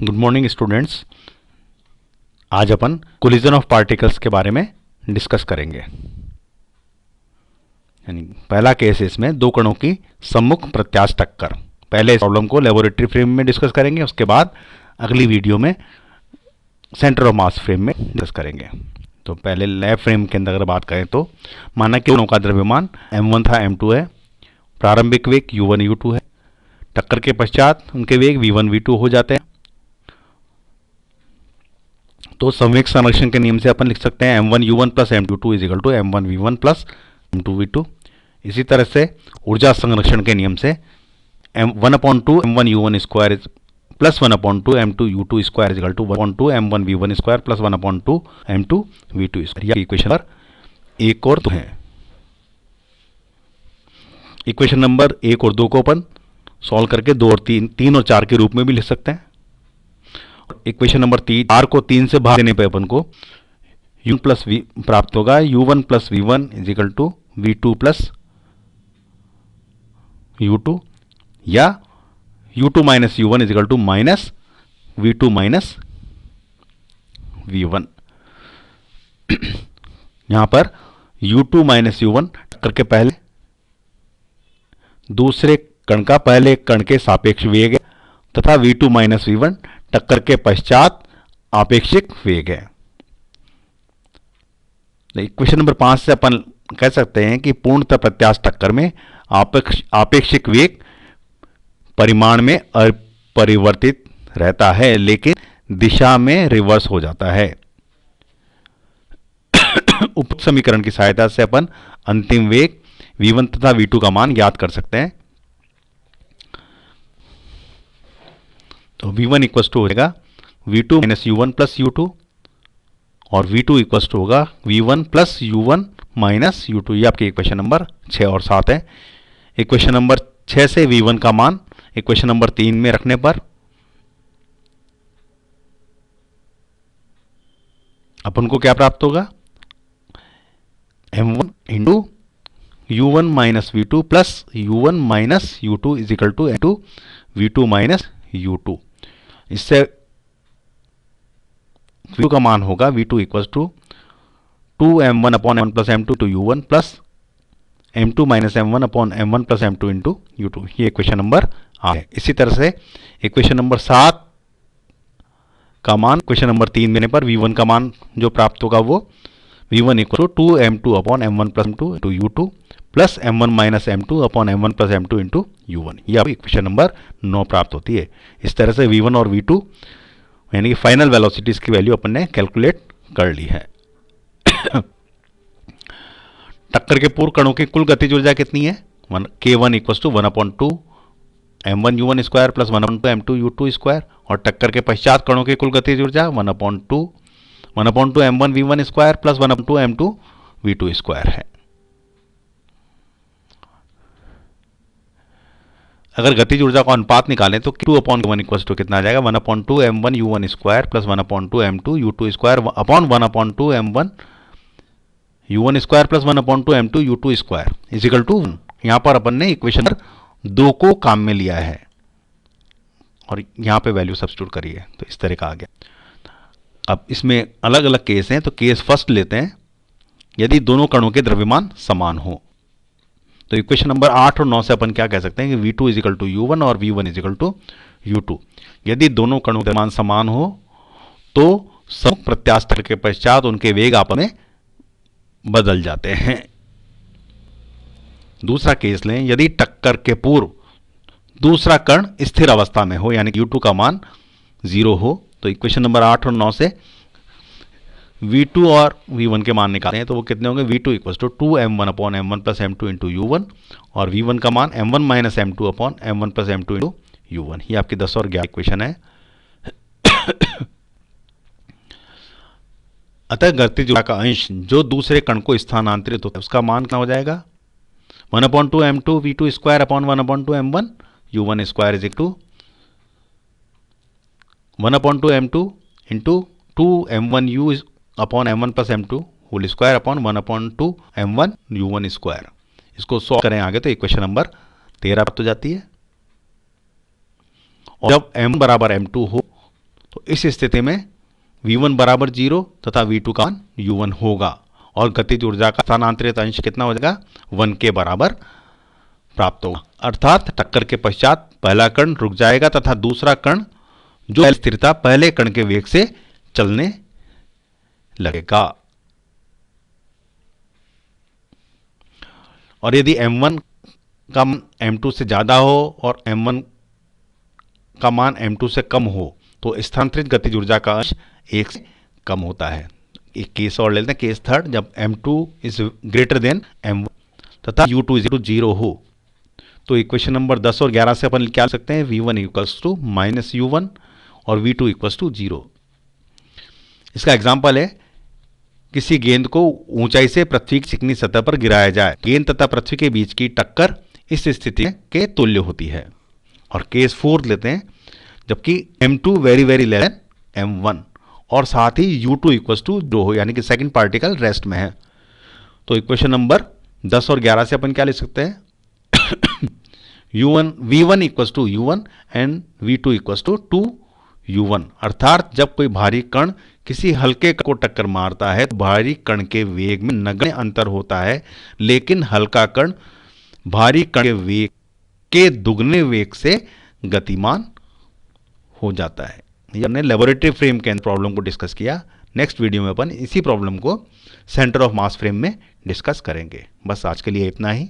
Good morning students. आज अपन collision of particles के बारे में डिस्कस करेंगे। यानी पहला केस इसमें दो कणों की सम्मुख प्रत्यास्थ टक्कर। पहले इस प्रॉब्लम को लेबोरेटरी फ्रेम में डिस्कस करेंगे, उसके बाद अगली वीडियो में सेंटर ऑफ मास फ्रेम में डिस्कस करेंगे। तो पहले लैब फ्रेम के अंदर अगर बात करें तो माना कि कणों का द्रव्यमान m1 था, m2 है, प्रारंभिक वेग u1 u2 है, टक्कर के पश्चात उनके वेग v1 v2 हो जाते हैं। तो संवेग संरक्षण के नियम से अपन लिख सकते हैं m1 u1 plus m2 is equal to m1 v1 plus m2 v2। इसी तरह से ऊर्जा संरक्षण के नियम से 1/2 m1 u1 square plus 1/2 m2 u2 square is equal to 1/2 m1 v1 square plus 1/2 m2 v2 square. यह इक्वेशन नंबर एक और दो है। इक्वेशन नंबर एक और दो को अपन सॉल्व करके दो और तीन और चार के रूप में भी लिख सकते हैं। इक्वेशन नंबर चार को तीन से भाग देने पे अपन को u प्लस वी प्राप्त होगा। u1 plus v1 is equal to v2 plus u2 या u2 minus u1 is equal to minus v2 minus v1। यहां पर u2 माइनस u1 टक्कर के पहले दूसरे कण का पहले कण के सापेक्ष वेग है तथा v2 माइनस v1 टक्कर के पश्चात आपेक्षिक वेग है। इक्वेशन नंबर 5 से अपन कह सकते हैं कि पूर्णतः प्रत्यास्थ टक्कर में आपेक्षिक वेग परिमाण में अपरिवर्तित रहता है लेकिन दिशा में रिवर्स हो जाता है। उक्त समीकरण की सहायता से अपन अंतिम वेग v1 तथा v2 का मान ज्ञात कर सकते हैं। तो v1 इक्वल टू हो जाएगा v2 minus u1 plus u2 और v2 इक्वल टू होगा v1 plus u1 minus u2। ये आपकी इक्वेशन नंबर 6 और 7 है। इक्वेशन नंबर 6 से v1 का मान इक्वेशन नंबर 3 में रखने पर अपन को क्या प्राप्त होगा, m1 into u1 minus v2 plus u1 minus u2 is equal to m2 v2 minus u2। इससे v2 का मान होगा v2 equal to 2m1 upon m1 plus m2 to u1 plus m2 minus m1 upon m1 plus m2 into u2। ये equation number 8 है। इसी तरह से equation number 7 का मान इक्वेशन नंबर 3 देने पर v1 का मान जो प्राप्त होगा वो v1 equal to 2m2 upon m1 plus m2 into u2 plus m1 minus m2 upon m1 plus m2 into u1। ये आपको इक्वेशन नंबर 9 प्राप्त होती है। इस तरह से v1 और v2 यानी कि फाइनल वेलोसिटीज की वैल्यू अपन ने कैलकुलेट कर ली है। टक्कर के पूर्व कणों की कुल गतिज ऊर्जा कितनी है, k1 equal to 1/2 m1 u1 square plus 1/2 m2 u2 square और टक्कर के पश्चात कणों की कुल गतिज ऊर्जा 1/2 m1 v1 square plus 1/2 m2 v2 square है। अगर गतिज ऊर्जा का अनुपात निकालें तो q/k1 इक्वल टू कितना आ जाएगा, 1/2 m1 u1 square plus 1/2 m2 u2 square upon 1/2 m1 u1 square plus 1/2 m2 u2 square is equal to. यहां पर अपन ने इक्वेशन 2 को काम में लिया है और यहां पे वैल्यू सब्स्टिट्यूट करिए तो इस तरह का आ गया। अब इसमें अलग अलग केस हैं, तो केस फर्स्ट लेते हैं यदि दोनों कणों के द्रव्यमान समान हो। तो इक्वेशन नंबर 8 और 9 से अपन क्या कह सकते हैं कि v2 is equal to u1 और v1 is equal to u2। यदि दोनों कणों के द्रव्यमान समान हो तो सम्मुख प्रत्यास्थ टक्कर के पश्चात उनके वेग आपस में बदल जाते हैं। दूसरा केस लें, यदि टक्कर के पूर्व दूसरा कण स्थिर अवस्था में हो यानी u2 का मान 0 हो। तो इक्वेशन नंबर 8 और 9 से v2 और v1 के मान निकालते हैं तो वो कितने होंगे, v2 equal to 2m1 upon m1 plus m2 into u1 और v1 का मान m1 minus m2 upon m1 plus m2 into u1। ये आपकी 10 और 11 इक्वेशन है। अतः गतिज ऊर्जा का अंश जो दूसरे कण को स्थानांतरित होता है उसका मान कितना हो जाएगा, 1/2 m2 v2 square upon 1/2 m1 u1 square is equal to 1/2 m2 into 2m1 u upon m1 plus m2 whole square upon 1/2 m1 u1 square. इसको सॉल्व करें आगे तो इक्वेशन नंबर 13 प्राप्त हो जाती है। और जब m बराबर m2 हो तो इस स्थिति में v1 बराबर 0 तथा v2 का मान u1 होगा और गतिज ऊर्जा का स्थानांतरित अंश कितना हो जाएगा, 1 के बराबर प्राप्त होगा। अर्थात टक्कर के पश्चात पहला कण रुक जाएगा तथा दूसरा कण जो स्थिरता पहले कण के वेग से चलने लगेगा। और यदि m1 का मान m2 से ज्यादा हो और m1 का मान m2 से कम हो तो स्थानांतरित गतिज ऊर्जा का अंश 1 से कम होता है। एक केस और लेते हैं, केस थर्ड, जब m2 is greater than m1 तथा u2 इज 0 हो तो इक्वेशन नंबर 10 और 11 से अपन क्या लिख सकते हैं, v1 equals to minus u1 और v2 इक्वल्स टू 0। इसका एग्जाम्पल है, किसी गेंद को ऊंचाई से पृथ्वी की चिकनी सतह पर गिराया जाए, गेंद तथा पृथ्वी के बीच की टक्कर इस स्थिति के तुल्य होती है। और केस फोर्थ लेते हैं, जबकि m2 very very less than m1 और साथ ही u2 इक्वल्स टू 0 हो, यानी कि सेकंड पार्टिकल रेस्ट में है। तो इक्वेशन नंबर 10 और 11 से अपन क्या लिख सकते हैं, v1 equals to u1 and v2 equals to 2u1। अर्थात जब कोई भारी कण किसी हल्के को टक्कर मारता है तो भारी कण के वेग में नगण्य अंतर होता है, लेकिन हल्का कण भारी कण के वेग के दुगने वेग से गतिमान हो जाता है। ये हमने लेबोरेटरी फ्रेम के अंदर प्रॉब्लम को डिस्कस किया। नेक्स्ट वीडियो में अपन इसी प्रॉब्लम को सेंटर ऑफ मास फ्रेम में डिस्कस करेंगे। बस आज के लिए इतना ही।